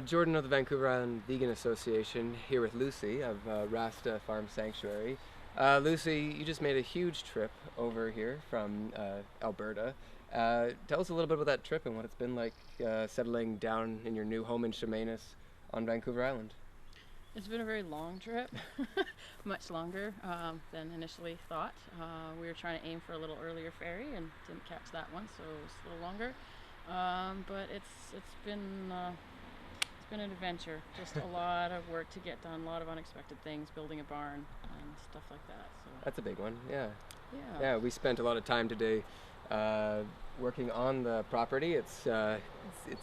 Jordan of the Vancouver Island Vegan Association, here with Lucie of RASTA Farm Sanctuary. Lucie, you just made a huge trip over here from Alberta. Tell us a little bit about that trip and what it's been like settling down in your new home in Chemainus on Vancouver Island. It's been a very long trip, much longer than initially thought. We were trying to aim for a little earlier ferry and didn't catch that one, so it was a little longer. But it's been an adventure. Just a lot of work to get done, a lot of unexpected things, building a barn and stuff like that. So that's a big one, yeah. Yeah. We spent a lot of time today working on the property. It's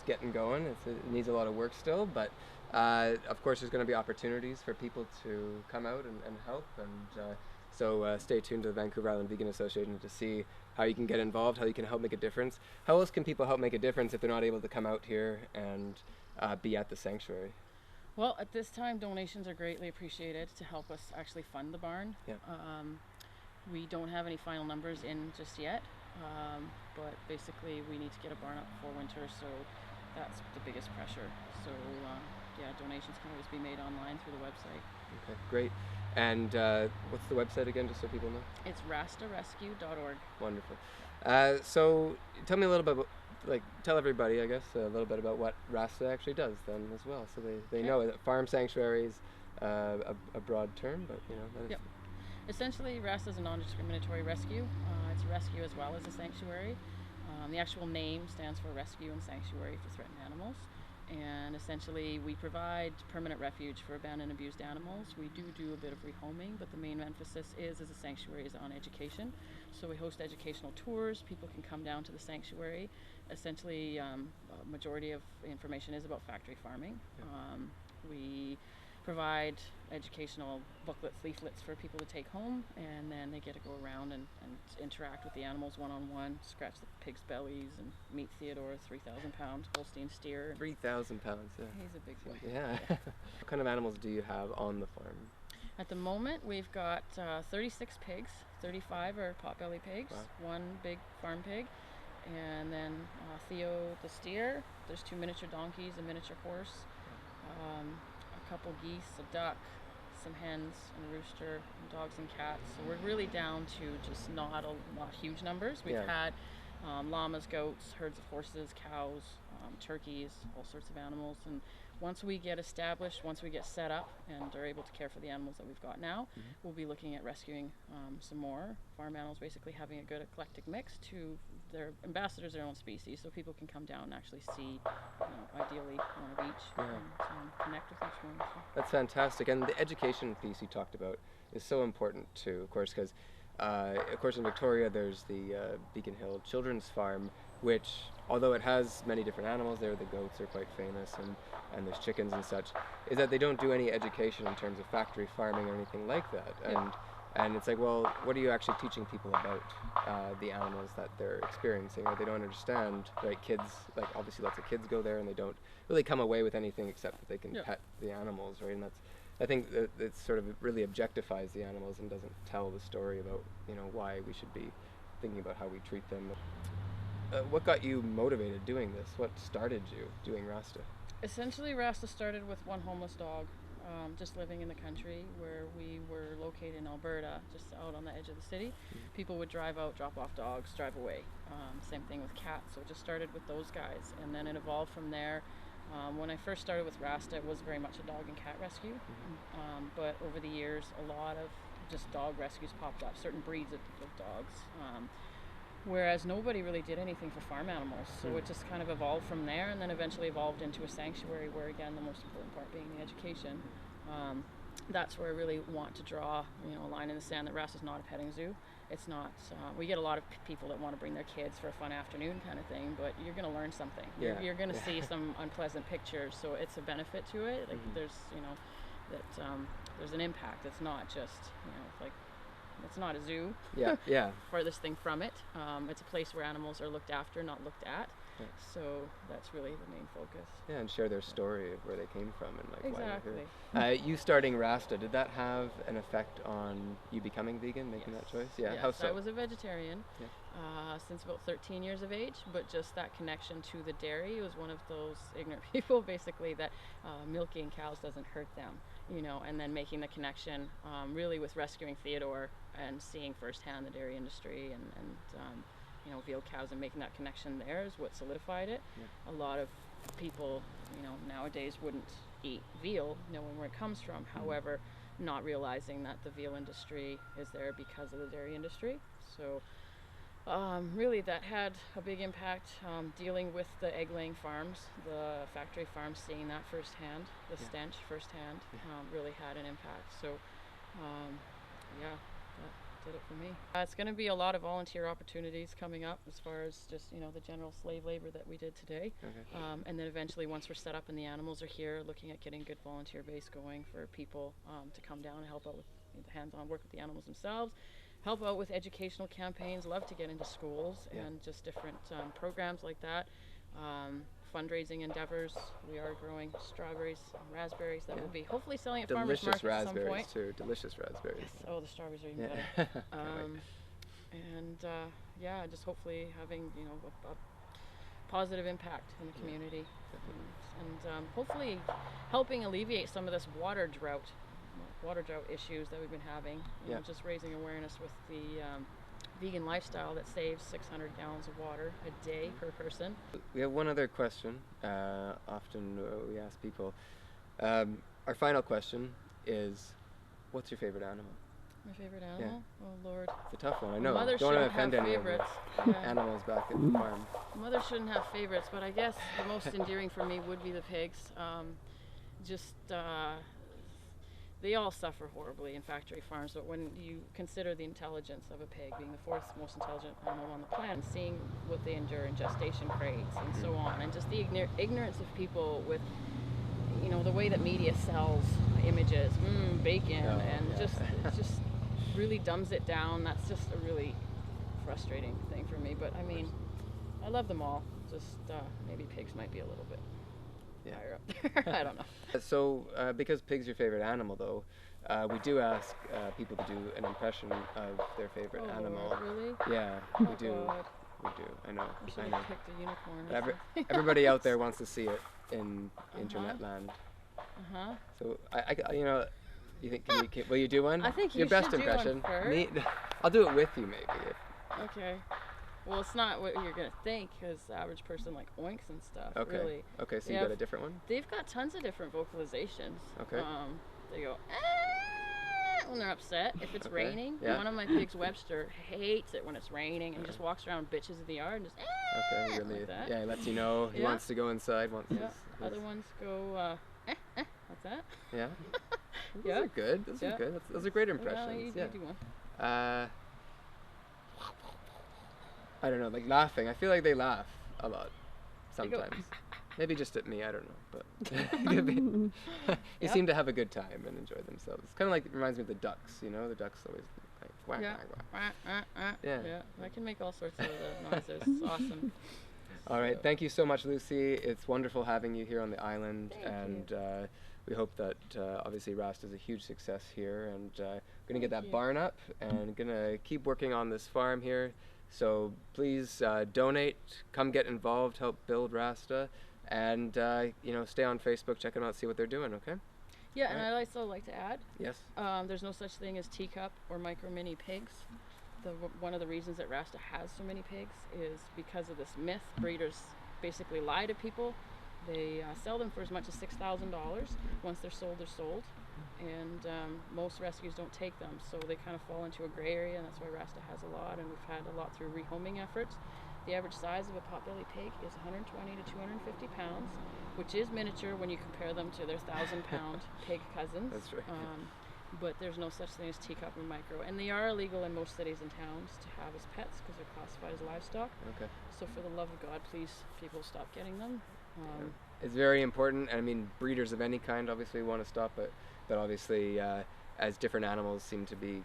getting going. It needs a lot of work still, but of course there's going to be opportunities for people to come out and help, and so stay tuned to the Vancouver Island Vegan Association to see how you can get involved, how you can help make a difference. How else can people help make a difference if they're not able to come out here and be at the sanctuary? Well, at this time, donations are greatly appreciated to help us actually fund the barn. Yeah. We don't have any final numbers in just yet, but basically we need to get a barn up before winter, so that's the biggest pressure. So yeah, donations can always be made online through the website. Okay, great. And what's the website again, just so people know? It's rastarescue.org. Wonderful. So tell me a little bit about, tell everybody, I guess, a little bit about what RASTA actually does then as well, so they know that farm sanctuary is a broad term, but you know. That is. Yep. Essentially, RASTA is a non-discriminatory rescue. It's a rescue as well as a sanctuary. The actual name stands for Rescue and Sanctuary for Threatened Animals. And essentially we provide permanent refuge for abandoned and abused animals. We do a bit of rehoming, but the main emphasis as a sanctuary is on education. So we host educational tours. People can come down to the sanctuary. Essentially, a majority of information is about factory farming. We provide educational booklets, leaflets for people to take home, and then they get to go around and interact with the animals one-on-one, scratch the pigs' bellies, and meet Theodore, 3,000-pound Holstein steer. 3,000 pounds, yeah. He's a big boy. Yeah. What kind of animals do you have on the farm? At the moment, we've got 36 pigs. 35 are potbelly pigs, wow. 1 big farm pig, and then Theo the steer. There's 2 miniature donkeys, a miniature horse, a couple geese, a duck, some hens, and a rooster, and dogs and cats. So we're really down to just not huge numbers. We've had llamas, goats, herds of horses, cows, turkeys, all sorts of animals. And once we get established, once we get set up and are able to care for the animals that we've got now, we'll be looking at rescuing some more farm animals, basically having a good eclectic mix to their ambassadors, their own species, so people can come down and actually see, ideally one of each, and connect with each one. So. That's fantastic. And the education piece you talked about is so important too, of course, because of course in Victoria there's the Beacon Hill Children's Farm, which, although it has many different animals there, the goats are quite famous, and there's chickens and such, is that they don't do any education in terms of factory farming or anything like that. And it's like, well, what are you actually teaching people about the animals that they're experiencing, or they don't understand, right? Kids, obviously lots of kids go there and they don't really come away with anything except that they can pet the animals, right? And I think that it sort of really objectifies the animals and doesn't tell the story about, why we should be thinking about how we treat them. What got you motivated doing this? What started you doing RASTA? Essentially, RASTA started with one homeless dog, just living in the country where we were located in Alberta, just out on the edge of the city. People would drive out, drop off dogs, drive away. Same thing with cats, so it just started with those guys, and then it evolved from there. When I first started with RASTA, it was very much a dog and cat rescue, but over the years, a lot of just dog rescues popped up, certain breeds of dogs. Whereas nobody really did anything for farm animals, so it just kind of evolved from there, and then eventually evolved into a sanctuary where, again, the most important part being the education. That's where I really want to draw, a line in the sand that RASTA is not a petting zoo. It's not. We get a lot of people that want to bring their kids for a fun afternoon kind of thing, but you're going to learn something. Yeah. You're going to see some unpleasant pictures, so it's a benefit to it. There's, there's an impact. It's not just, it's not a zoo. Yeah. Farthest thing from it. It's a place where animals are looked after, not looked at. Yeah. So that's really the main focus. Yeah, and share their story of where they came from and like Exactly. why they're here. You starting RASTA, did that have an effect on you becoming vegan, making that choice? Yeah. Yes, How so? I was a vegetarian since about 13 years of age, but just that connection to the dairy was one of those ignorant people, basically, that milking cows doesn't hurt them, you know, and then making the connection really with rescuing Theodore and seeing firsthand the dairy industry and you know, veal cows, and making that connection there is what solidified it. Yeah. A lot of people, you know, nowadays wouldn't eat veal knowing where it comes from. However, not realizing that the veal industry is there because of the dairy industry. So really that had a big impact, dealing with the egg laying farms, the factory farms, seeing that firsthand, the stench firsthand, really had an impact. So yeah, that did it for me. It's going to be a lot of volunteer opportunities coming up, as far as just, you know, the general slave labor that we did today. Okay. And then eventually, once we're set up and the animals are here, looking at getting good volunteer base going for people to come down and help out with the hands-on work with the animals themselves, help out with educational campaigns, love to get into schools and just different programs like that. Fundraising endeavors. We are growing strawberries and raspberries that will be hopefully selling at farmers markets at some point. Delicious raspberries. Yes. Oh, the strawberries are even better. And yeah, just hopefully having, you know, a positive impact in the community, and hopefully helping alleviate some of this water drought issues that we've been having. You know, just raising awareness with the vegan lifestyle that saves 600 gallons of water a day per person. We have one other question. Often we ask people. Our final question is, what's your favorite animal? My favorite animal? Yeah. Oh Lord. It's a tough one, I know. Mother Don't want to shouldn't offend have any favorites. of the animals back at the farm. Mother shouldn't have favorites, but I guess the most endearing for me would be the pigs. They all suffer horribly in factory farms, but when you consider the intelligence of a pig, being the fourth most intelligent animal on the planet, seeing what they endure in gestation crates and so on, and just the ignorance of people with, you know, the way that media sells images, bacon, it just really dumbs it down. That's just a really frustrating thing for me. But I mean, I love them all. Just maybe pigs might be a little bit higher up there. I don't know. So, because pig's your favorite animal, though, we do ask people to do an impression of their favorite animal. Lord, really? Yeah, we do. God. We do. I know. I should have picked a unicorn. Everybody out there wants to see it in internet land. So, you know, you think will you do one? I think your you best should impression. Do one first. I'll do it with you, maybe. Okay. Well, it's not what you're gonna think, because the average person like oinks and stuff. Okay. Really. Okay. So you got a different one? They've got tons of different vocalizations. Okay. They go when they're upset. If it's raining, one of my pigs, Webster, hates it when it's raining and just walks around, bitches in the yard, and just Okay. Really. Like that. Yeah. He lets you know he wants to go inside. Other ones go what's that? Yeah. Those are good. Those are good. Those are great impressions. Well, you do one. I don't know, like laughing. I feel like they laugh a lot sometimes. Maybe just at me, I don't know. But they seem to have a good time and enjoy themselves. It's kind of like, it reminds me of the ducks, you know? The ducks always like quack, quack, quack. Yeah, I can make all sorts of noises. It's awesome. All right, thank you so much, Lucie. It's wonderful having you here on the island. Thank you. We hope that obviously RASTA is a huge success here, and we're going to get that barn up and going to keep working on this farm here. So please donate, come get involved, help build RASTA, and you know, stay on Facebook, check them out, see what they're doing, okay? Yeah, and I'd also like to add, there's no such thing as teacup or micro mini pigs. One of the reasons that RASTA has so many pigs is because of this myth. Breeders basically lie to people. They sell them for as much as $6,000. Once they're sold, and most rescues don't take them, so they kind of fall into a gray area, and that's why RASTA has a lot, and we've had a lot through rehoming efforts. The average size of a potbelly pig is 120 to 250 pounds, which is miniature when you compare them to their 1,000-pound pig cousins. That's right. But there's no such thing as teacup and micro, and they are illegal in most cities and towns to have as pets because they're classified as livestock. Okay. So for the love of God, please, people, stop getting them. It's very important. I mean, breeders of any kind obviously want to stop it, but obviously as different animals seem to be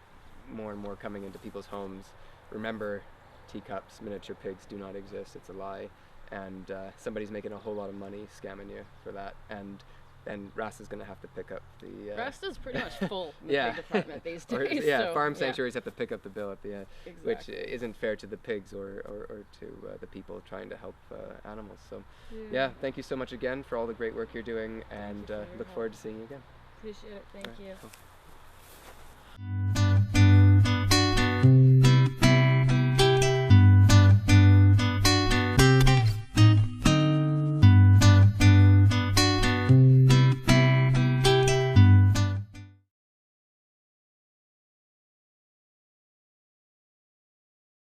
more and more coming into people's homes, remember, teacups, miniature pigs do not exist. It's a lie. and somebody's making a whole lot of money scamming you for that, and RASTA's going to have to pick up the... RASTA's pretty much full in the Yeah. pig department these Or, days. yeah, so, farm sanctuaries have to pick up the bill at the end, which Exactly. isn't fair to the pigs or to the people trying to help animals. So, yeah, thank you so much again for all the great work you're doing, and you for your look help. forward to seeing you again. Appreciate it. Thank All right, you. cool.